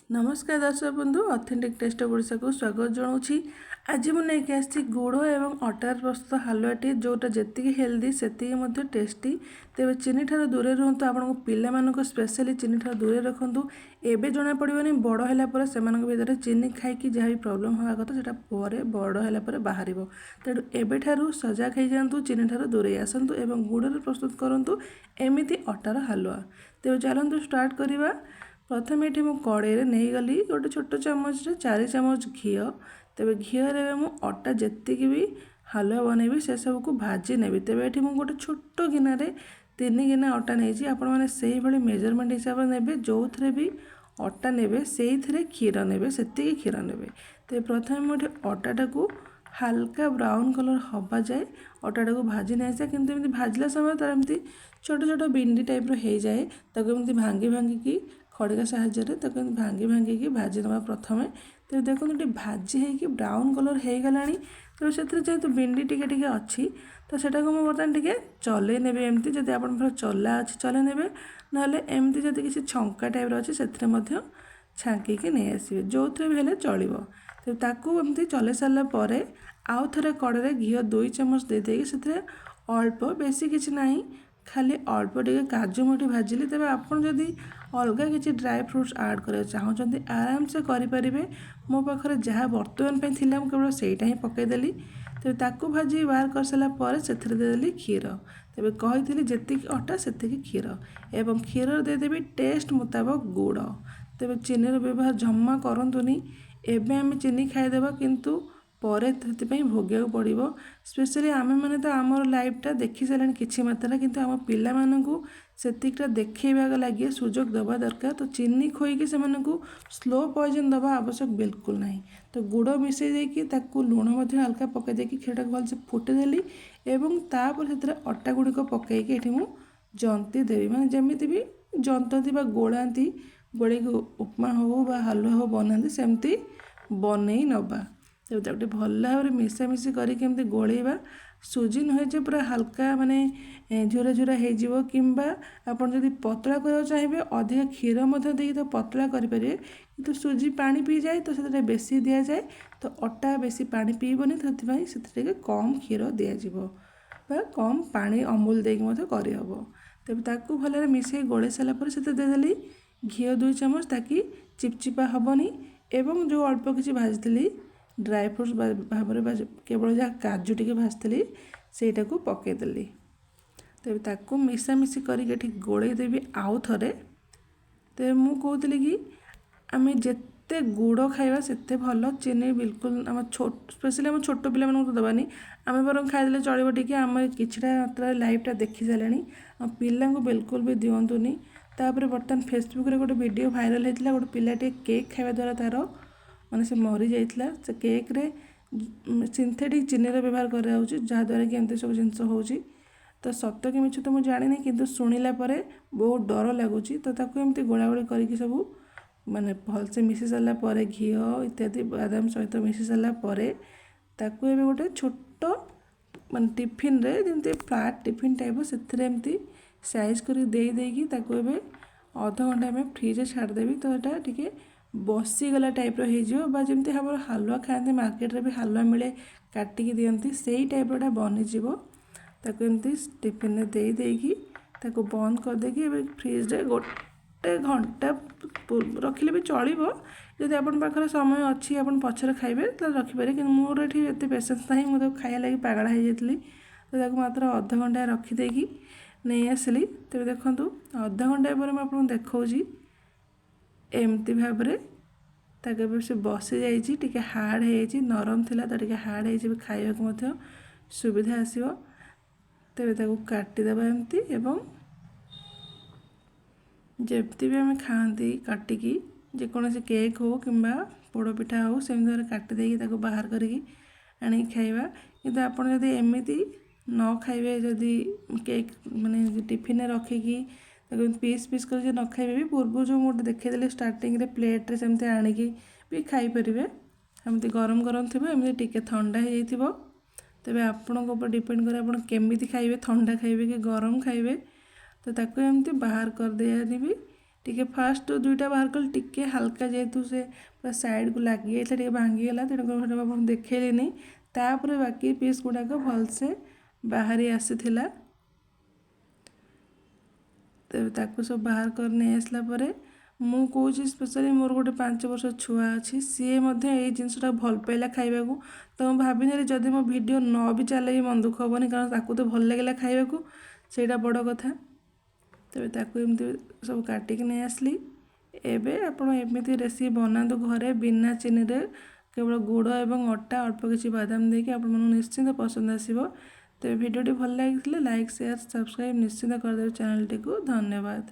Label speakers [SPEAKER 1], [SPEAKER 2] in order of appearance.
[SPEAKER 1] नमस्कार दर्शक बंधु ऑथेंटिक टेस्ट ओडिशा को स्वागत जनाऊँगी। आज मुझे आसी गुड़ एवं अटार प्रस्तुत हलुआटी जोटा जी हेल्दी से टेस्टी। तेज चीनी ठार दूरे रुहतु। आपको पिला स्पेशली चीनी ठार दूरे रखु। एवं जना पड़ोनी बड़ है से भर चीनी खाई जहाँ भी प्रोब्लेम हवा कथा से बड़ है बाहर। तेणु एवं सजग हो जातु, चीनी ठार दूरे आसतु और गुड़ प्रस्तुत करूँ एमती अटार हलुआ। तेज चलतु स्टार्ट करवा। प्रथम ये मुझे कड़े नहीं गली गोटे छोट चामच 4 चामच घी। तेरे घीरे मु अटा जी भी हलुआ बनैबी से सब को भाजी नेबी। तेरे ये मुझे गोटे छोट गिनार 3 गिना अटा नहीं आपण मैंने से मेजरमेंट हिसाब से ने जो थे भी अटा ने से क्षीर ने से क्षीर ने। तो प्रथम मुझे अटाटा को हाल्का ब्राउन कलर हवा जाए अटाटा को भाजी नहीं आसे कि भाजला समय तार एमती छोट छोट बिंडी टाइप हो जाए। ताकि भांगी भांगिकी खड़िका साहाय्य भांगी भांगिकी भाजी नवा प्रथमे। तो देखो ये भाजी है ब्राउन कलर हो गला। तो से जेहतु बिंडी टिके अच्छी तो सेटा को बर्तमान टिके चले ने एमती जब आप चला अच्छी चले ने ना एमती जब किसी छंका टाइप अच्छे से छांकी नहीं आसवे जो थे भी चलो। तो ताकू एमती चले सारापर आउ थे कड़े घी 2 चामच दे से अल्प बेसी किसी ना खाली अल्प टे काजू मुठी भाजिली। तेज आपड़ जदि अलग किसी ड्राई फ्रुट्स ऐड करा चाहते आराम से करें। मो पाखे जहाँ बर्तमान थी केवल सहीटा ही पकईदेली। तेज ताकू भाजी बाहर कर सारापर से देदेली क्षीर। तेज कही जी अटा से क्षीर एवं क्षीर देदेवी टेस्ट मुताबक गुड़। तेज चीनी व्यवहार जमा करतुनि। एवं आम चीनी खाईदेवा किंतु परे से भोगे पड़ो। स्पेशली आम मैंने तो आमर लाइफटा देखी सारे किसी मात्रा किंतु आम पिला सेतिकटा देखा लगे सुजोग दबा दरकार। तो चीनी खोईकी से स्लो पॉइजन दबा आवश्यक बिल्कुल ना। तो गुड़ मिसई देकी लुण हल्का पकई देकी क्षीर भलसे फुटेदेली एवं तापर से अटा गुड़िक पकईकी ये मुझे जंती देवी माने जमी भी जंती गोलाती गोड़ी उपमा हो हलुआ हो बनाती सेमती बनई नवा। तो गोटे भल भाव मिसामिशी करके गोलेवा। सुजी नुहे जो पूरा हल्का माने झुरा झुरा हो कि आपड़ जब पतला करने चाहिए अधिक क्षीर दे तो पतला करेंगे। तो सुजी पानी पी जाए तो से बेसी दि जाए तो अटा बेसी पानी पीबनी से कम क्षीर दिज्व कम पानी अमूल देकी करहब। तेज ताकू भल मिसे गोले सारापर से देदेली घी 2 चामच ताकि चिपचिपा हेनी। एवं जो अल्प किसी भाजी ड्राई फ्रुट्स भाव केवल जहाँ काजू टे भाजती सेटा को पकईदेली। तेज ताकू मिसामिशी करके गोलेदेवी आउ थे। तो मुझे कहती कि आम जिते गुड़ खाइबा सेते भल। चीनी बिल्कुल आम छोट स्पेशली आम छोट पिला तो दबानी। आम बर खाईदे चलो टी आम किछटा मात्रा लाइफटा देखी सारे आ पिला बिल्कुल भी दिंतुनि। तापर बर्तमान फेसबुक रे गोटे वीडियो वायरल होता गोटे पिलाटे केक खाଇବା द्वारा तार माने से मरी जाइथिला। से केक रे सिंथेटिक चीनी व्यवहार करा जहाँद्वारा कि एमती सब जिनस होची। तो सत्य कि मिछ तो मुझे जानी किंतु शुणिला परे बहुत डर लगुच। तो ताकू एमती गोलागोली करके सब माने भलसे मिसी सारा पर घी इत्यादि बादाम सहित मिसी सारा पर ताकू एबे गोटे छोट माने टिफिन रे जमती फ्लाट टिफिन टाइप से एमती साइज कर दे देकी ताकू एबे आधा घंटा में फ्रिज छाड़देवी। तो यहाँ टी बसीगला टाइप रमती हम हालुआ खाते मार्केट रे भी हालुआ मिले काटिकी दिखती से टाइप बनीज। ताकू एमती टिफिन दे देकी ताकू बंद कर देकी फ्रिज रे गोटे घंटा रखिले भी चलो। जदि आपन पाखरे समय अच्छी आपन पछरे खाइबे तो रखिपारे कि मोर एठी एते पेशेंस नहीं मुझे खाया लगी पागल हो जाती। तो ताकू मात्र आधा घंटा रखिदेकी नहीं आसली। तेज देखूँ अधा घंटा पर मैं आपको देखी एमती भाव में से बसी जाइए हार्ड हो नरम थिला तो टे हार्ड हो खाइबा सुविधा आसो। तेज काटिदेबा एमती एवं जमती भी आम खाती काटिकी जेकोसी केक हो कि पोड़पिठा हो सेम काटिदेकी बाहर करी आनी खाइबा। किंतु आपड़ जदि एमती न खाइबे जदि केक माने टिफिन रखिकी पीस पीस कर न खाइबे भी पूर्व जो मुझे देखी स्टार्टिंग रे प्लेट रे सेमती आनिकी भी खाई परिबे। एमती गरम गरम थी एमती टिके ठंडा हो जाइथिबो। तेबे आपनक ऊपर डिपेंड करे आपण केमिति खाइबे ठंडा खाइबे कि गरम खाइबे। तो ताकू एमती बाहर कर दिया भी टिके फास्ट दुईटा बाहर कल टिके हल्का जेहेतु से पूरा साइड को लगी जाता टिके भांगीगला तेणुकर देखली तापर बाकी पीस गुड़ाक भलसे बाहरी आसीथिला। तेरे ताको सब बाहर कर नहीं आसला परे मु कौच स्पेशली मोर गोटे 5 वर्ष छुआ अच्छी सी ये जिनसा भल पाइला खाइबा को तो मुझे भाभी जदि मो वीडियो न भी चले मन दुख हेनी कारण ताकू तो भल लगे खाइबा को सेटा बड़ कथा। तेरे ताकू एमती सब काटिक नहीं आसली। एबे आपण एमती रेसिपी बनातु घरे बिना चीनी रे केवल गुड़ एवं अटा अल्प किसी बादाम देके आपण निश्चिंत पसंद आसीबो। तेरे वीडियोटी भल लगी लाइक शेयर सब्सक्राइब निश्चिंत करदेव चैनल टी को। धन्यवाद।